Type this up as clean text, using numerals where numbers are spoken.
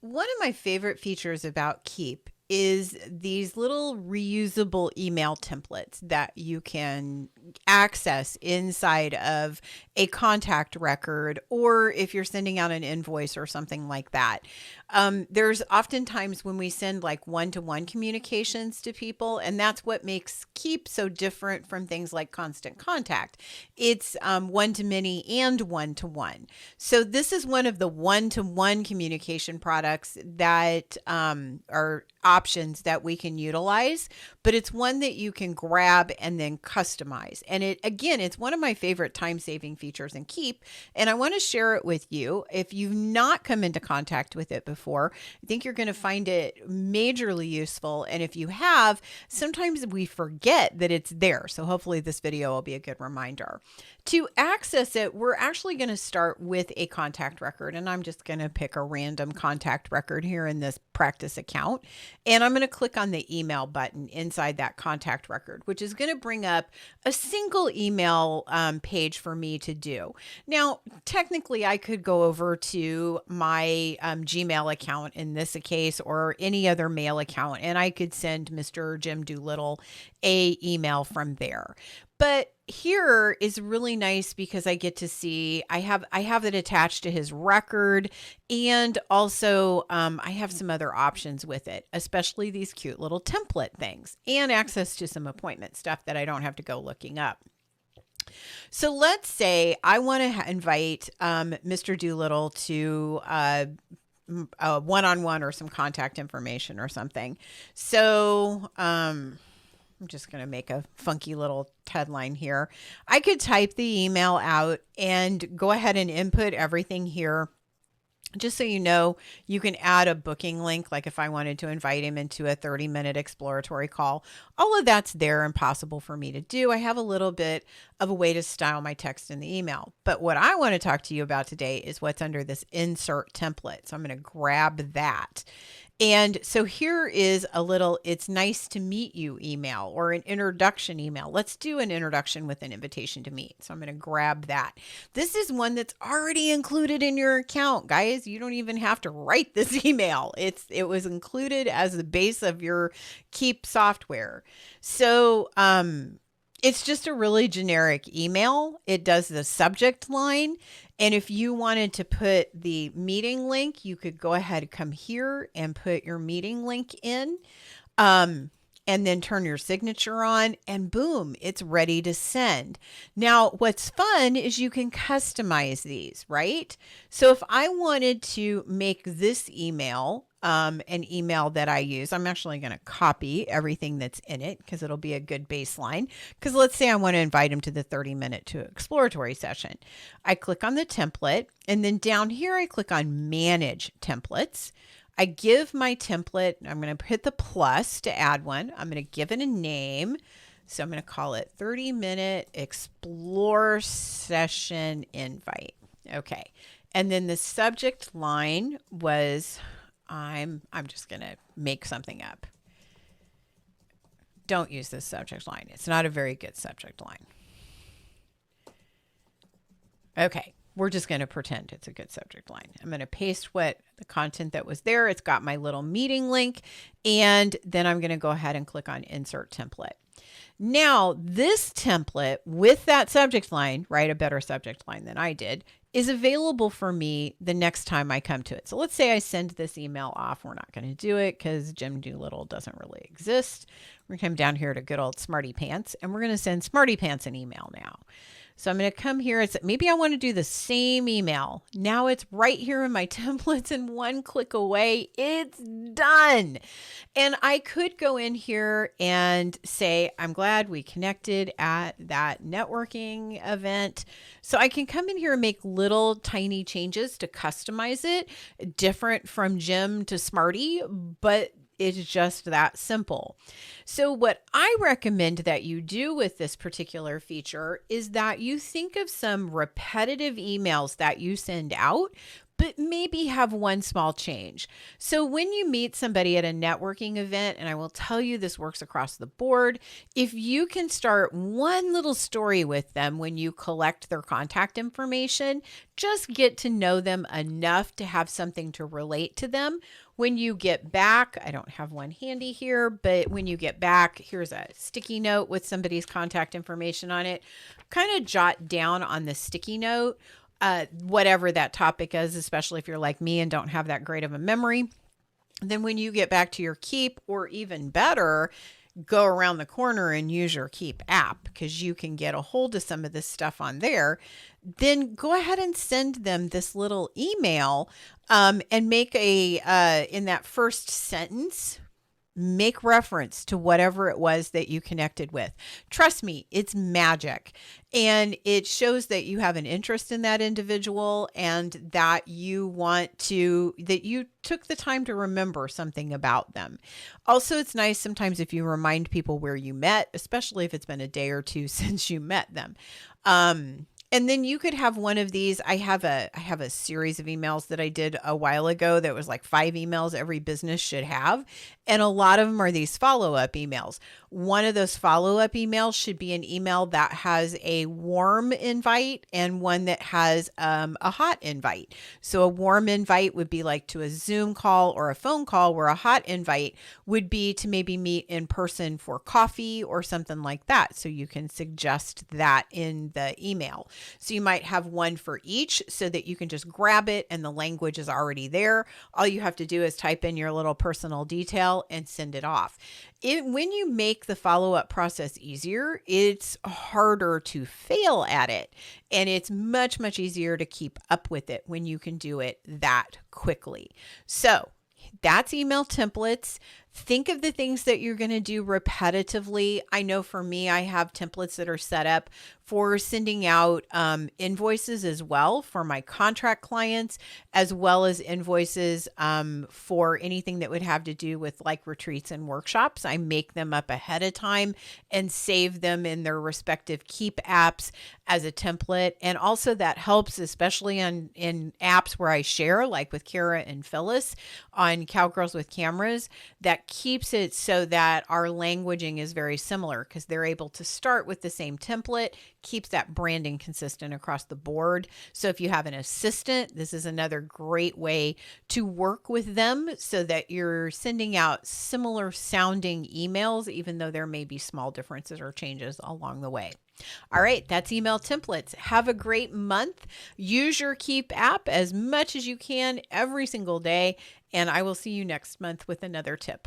One of my favorite features about Keap is these little reusable email templates that you can access inside of a contact record, or if you're sending out an invoice or something like that. There's oftentimes when we send like one-to-one communications to people, and that's what makes Keap so different from things like Constant Contact. It's one-to-many and one-to-one. So this is one of the one-to-one communication products that are options that we can utilize, but it's one that you can grab and then customize. And it's one of my favorite time-saving features in Keap, and I want to share it with you. If you've not come into contact with it before, I think you're going to find it majorly useful. And if you have, sometimes we forget that it's there. So hopefully this video will be a good reminder. To access it, we're actually going to start with a contact record, and I'm just going to pick a random contact record here in this practice account. And I'm going to click on the email button inside that contact record, which is going to bring up a single email page for me to do. Now, technically, I could go over to my Gmail account in this case, or any other mail account, and I could send Mr. Jim Doolittle a email from there. But here is really nice because I get to see I have it attached to his record, and also I have some other options with it, especially these cute little template things, and access to some appointment stuff that I don't have to go looking up. So let's say I want to invite Mr. Doolittle to a one-on-one or some contact information or something. So I'm just going to make a funky little headline here. I could type the email out and go ahead and input everything here. Just so you know, you can add a booking link, like if I wanted to invite him into a 30-minute exploratory call. All of that's there and possible for me to do. I have a little bit of a way to style my text in the email. But what I want to talk to you about today is what's under this insert template. So I'm going to grab that. And so here is a little, it's nice to meet you email, or an introduction email. Let's do an introduction with an invitation to meet. So I'm going to grab that. This is one that's already included in your account, guys. You don't even have to write this email. It was included as the base of your Keap software. So, it's just a really generic email. It does the subject line. And if you wanted to put the meeting link, you could go ahead and come here and put your meeting link in, and then turn your signature on, and boom, it's ready to send. Now, what's fun is you can customize these, right? So if I wanted to make this email an email that I use, I'm actually going to copy everything that's in it because it'll be a good baseline. Because let's say I want to invite him to the 30-minute to exploratory session. I click on the template, and then down here I click on Manage Templates. I give my template, I'm going to hit the plus to add one. I'm going to give it a name. So I'm going to call it 30-minute explore session invite. Okay. And then the subject line was, I'm just going to make something up. Don't use this subject line. It's not a very good subject line. Okay. We're just going to pretend it's a good subject line. I'm going to paste the content that was there. It's got my little meeting link, and then I'm going to go ahead and click on Insert Template. Now, this template with that subject line, right, a better subject line than I did, is available for me the next time I come to it. So let's say I send this email off. We're not going to do it because Jim Doolittle doesn't really exist. We're going to come down here to good old Smarty Pants, and we're going to send Smarty Pants an email now. So I'm going to come here. Maybe I want to do the same email. Now it's right here in my templates, and one click away, it's done. And I could go in here and say, I'm glad we connected at that networking event. So I can come in here and make little tiny changes to customize it, different from Jim to Smarty, but it's just that simple. So what I recommend that you do with this particular feature is that you think of some repetitive emails that you send out, but maybe have one small change. So when you meet somebody at a networking event, and I will tell you this works across the board, if you can start one little story with them when you collect their contact information, just get to know them enough to have something to relate to them. When you get back, I don't have one handy here, but when you get back, here's a sticky note with somebody's contact information on it. Kind of jot down on the sticky note whatever that topic is, especially if you're like me and don't have that great of a memory. Then when you get back to your Keap, or even better, go around the corner and use your Keap app, because you can get a hold of some of this stuff on there. Then go ahead and send them this little email and make in that first sentence, make reference to whatever it was that you connected with. Trust me, it's magic. And it shows that you have an interest in that individual and that you that you took the time to remember something about them. Also, it's nice sometimes if you remind people where you met, especially if it's been a day or two since you met them. And then you could have one of these. I have a series of emails that I did a while ago that was like 5 emails every business should have. And a lot of them are these follow-up emails. One of those follow-up emails should be an email that has a warm invite and one that has a hot invite. So a warm invite would be like to a Zoom call or a phone call, where a hot invite would be to maybe meet in person for coffee or something like that. So you can suggest that in the email. So you might have one for each so that you can just grab it and the language is already there. All you have to do is type in your little personal detail and send it off. When you make the follow-up process easier, it's harder to fail at it. And it's much, much easier to keep up with it when you can do it that quickly. So that's email templates. Think of the things that you're going to do repetitively. I know for me, I have templates that are set up for sending out invoices as well for my contract clients, as well as invoices for anything that would have to do with like retreats and workshops. I make them up ahead of time and save them in their respective Keap apps as a template. And also that helps, especially in apps where I share, like with Kara and Phyllis on Cowgirls with Cameras, that keeps it so that our languaging is very similar, because they're able to start with the same template, keeps that branding consistent across the board. So if you have an assistant, this is another great way to work with them so that you're sending out similar sounding emails, even though there may be small differences or changes along the way. All right, that's email templates. Have a great month. Use your Keap app as much as you can every single day, and I will see you next month with another tip.